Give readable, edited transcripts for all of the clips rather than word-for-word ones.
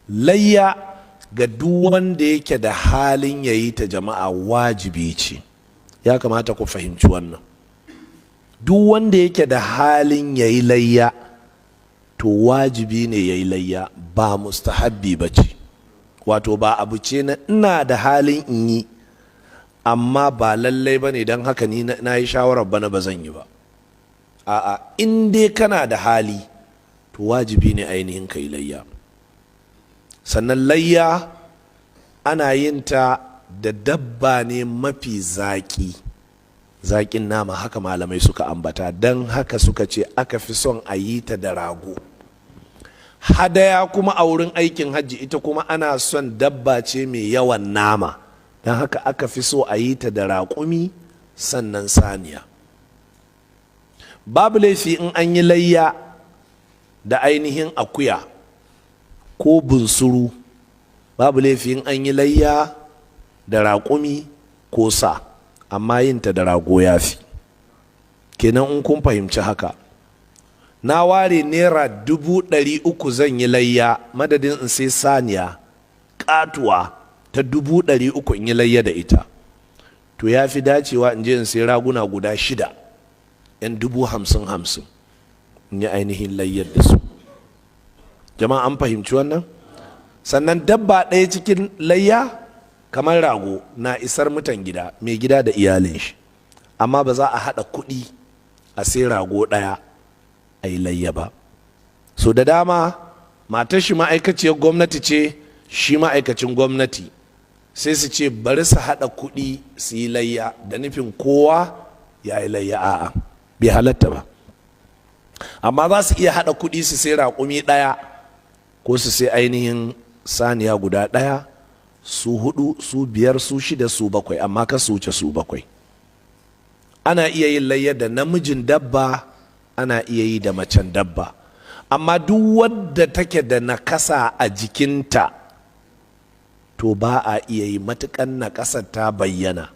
layya ga duk wanda yake da halin yayi ta jama'a wajibi ce. Ya kamata ku fahimci wannan. Duk wanda yake da halin yayi layya to wajibi ne yayi layya, ba mustahabbi bace. Wato ba abu ce na ina da halin in yi amma ba lallai bane don haka ni na yi shawarar bana ba zan yi ba. A'a, in dai kana da hali to wajibi ne ainihin kai layya. Sannan layya ana yin ta da dabba ne mafi zaƙi, zaƙin nama, haka malamai suka ambata, don haka suka ce aka fi son a yi ta da rago. Hadaya kuma a wurin aikin hajji ita kuma ana son dabba ce mai yawan nama, don haka aka fi so a yi ta da raƙumi sannan saniya. Babu laifi in an yi layya da ainihin akuya ko bunsuru, babu laifi in an yi layya da raƙumi ko sa, amma yin ta da rago ya fi. Kenan in kun fahimci haka, na ware naira 300,000 zan yi layya, madadin in sai saniya katuwa ta 300,000 in yi layya da ita, to ya fi dacewa in je in sai raguna guda 6 'yan 50,000 in yi ainihin layyar da su. Jama'a an fahimci wannan? Sannan dabba ɗaya cikin layya kamar rago na isar mutan gida, mai gida da iyalin shi, amma ba za a haɗa kuɗi a sai rago ɗaya a yi layya ba. So da dama matar shi ma'aikaciyar gwamnati ce, shi ma'aikacin gwamnati, sai su ce bari su haɗa kuɗi su yi layya da nufin kowa ya yi layya. A'a, bai halatta ba. Amma za su iya haɗa kuɗi su sai raƙumi ɗaya ko su sai ainihin saniya guda ɗaya, su 4, su 5, su 6, su 7, amma ka su wuce su 7. Ana iya yin layya da namijin dabba, ana iya yi da macen dabba, amma duk wadda take da nakasa a jikinta to ba a iya yi matukan nakasar ta bayyana,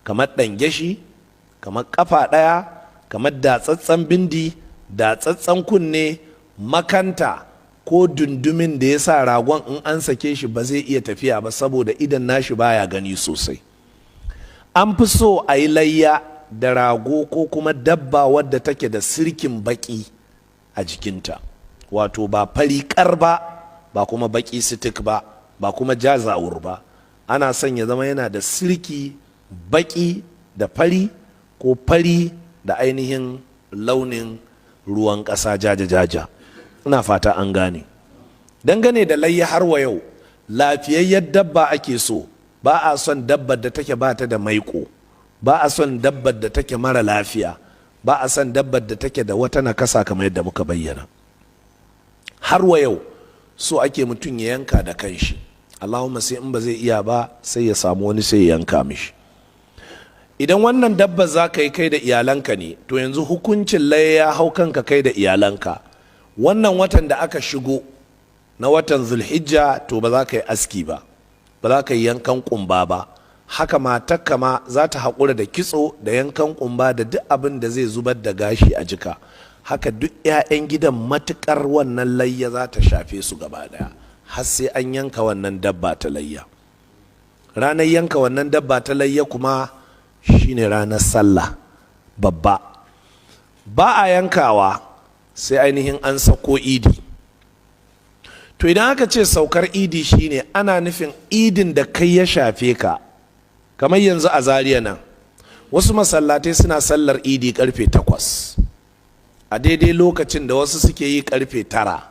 kamar ɗangeshi, kamar ƙafa ɗaya, kamar datsatsen bindi, datsatsen kunne, makanta ko dundumin da ya sa ragon in an sake shi ba zai iya tafiya ba saboda idan nashi baya gani sosai. An fi so a yi layya da rago ko kuma dabba wadda take da sirkin baki a jikinta, wato ba fari kar ba, ba kuma baki sitik ba, ba kuma jazawur ba. Ana son ya zama yana da sirki baki da fari, ko fari da ainihin launin ruwan ƙasa jaja-jaja. Ina fata an gane. Dangane da layya har wa yau, lafiyayyar dabba ake so, ba a son dabbar da take ba ta da maiko, ba a son dabbar da take mara lafiya, ba a son dabbar da take da wata nakasa kamar yadda muka bayyana. Har wa yau so ake mutum ya yanka da kanshi, Allahumma sai in ba zai iya ba sai ya samu wani sai ya yanka mishi. Idan wannan dabba za ka yi kai da iyalanka ne, to yanzu hukuncin layya ya hau kanka kai da iyalanka. Wannan watan da aka shigo na watan Zulhijja, to ba za ka yi aski ba, ba za ka yi yankan kumba ba. Haka matakka ma za ta haƙura da kitso da yankan kumba da duk abin da zai zubar da gashi a jika. Haka duk 'ya'yan gidan matuƙar wannan layya za ta shafe su gaba ɗaya, har sai an yanka wannan dabba ta layya. Ranar yanka wannan dabba ta layya kuma shine ranar sallah babba. Ba a yankawa sai ainihin an sako idi. To idan aka ce saukar idi shine ana nufin idin da kai ya shafe ka. Kamar yanzu a Zaria nan, wasu masallatai suna sallar idi karfe 8, a daidai lokacin da wasu suke yi karfe 9,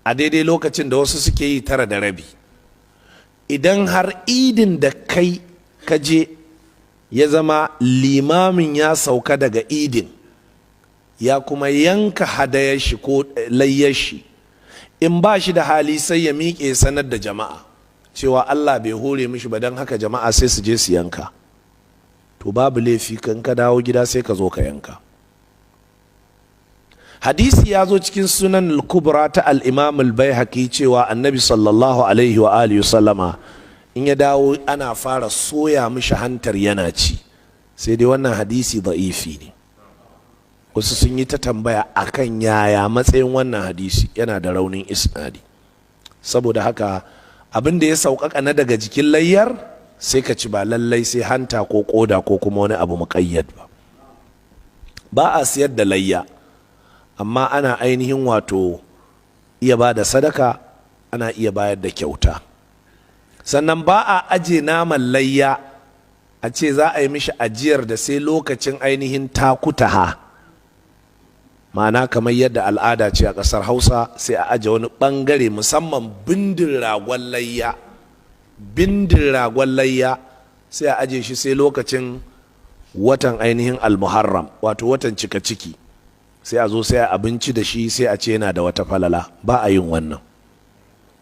a daidai lokacin da wasu suke yi 9:30. Idan har idin da kai ka je ya zama limamin ya sauka daga idin, ya kuma yanka hadayar shi ko layyar shi, in ba shi da hali sai ya miƙe sanar da jama'a cewa Allah bai hore mishi ba, don haka jama'a sai su je su yanka. To babu laifi, kan ka dawo gida sai ka zo ka yanka. Hadisi ya zo cikin sunan al-kubra ta al-imam al-baihaqi cewa annabi sallallahu alaihi wa alihi sallama in ya dawo ana fara soya mishi hantar yana ci, sai dai wannan hadisi da'ifi ne. Wasu sun yi ta tambaya akan yaya matsayin wannan hadisi, yana da raunin isnadi. saboda haka abin da ya sauƙaƙa na daga jikin layyar sai ka ci, ba lallai sai hanta ko ƙoda ko kuma wani abu muƙayyad ba a siyar da layya, amma ana ainihin wato iya ba da sadaka, ana iya bayar da kyauta. Sannan ba a aje naman layya a ce za a yi mishi ajiyar da sai lokacin ainihin takutaha, ma'ana kamar yadda al'ada ce a ƙasar Hausa, sai a aje wani ɓangare, musamman bindin ragon layya sai a aje shi sai lokacin watan ainihin almuharram, wato watan cika ciki, sai a zo sai a abinci da shi, sai a ce yana da wata falala. Ba a yin wannan.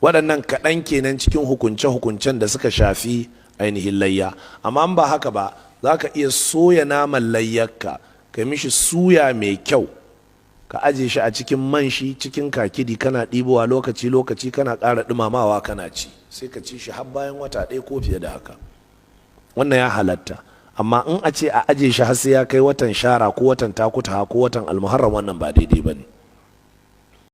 Waɗannan kaɗan kenan cikin hukunce-hukuncen da suka shafi ainihin layya. Amma ba haka ba, za ka iya soya naman layyarka, ka mishi suya mai kyau, ka aje shi a cikin man shi, cikin kakidi, kana ɗibowa lokaci-lokaci, kana ƙara ɗumamawa kana ci, sai ka ci shi har bayan wata ɗaya ko fiye da haka. Wannan ya halatta. Amma in a ce a aje shi har sai ya kai watan shara ko watan takuta ko watan almuharram, wannan ba daidai ba ne.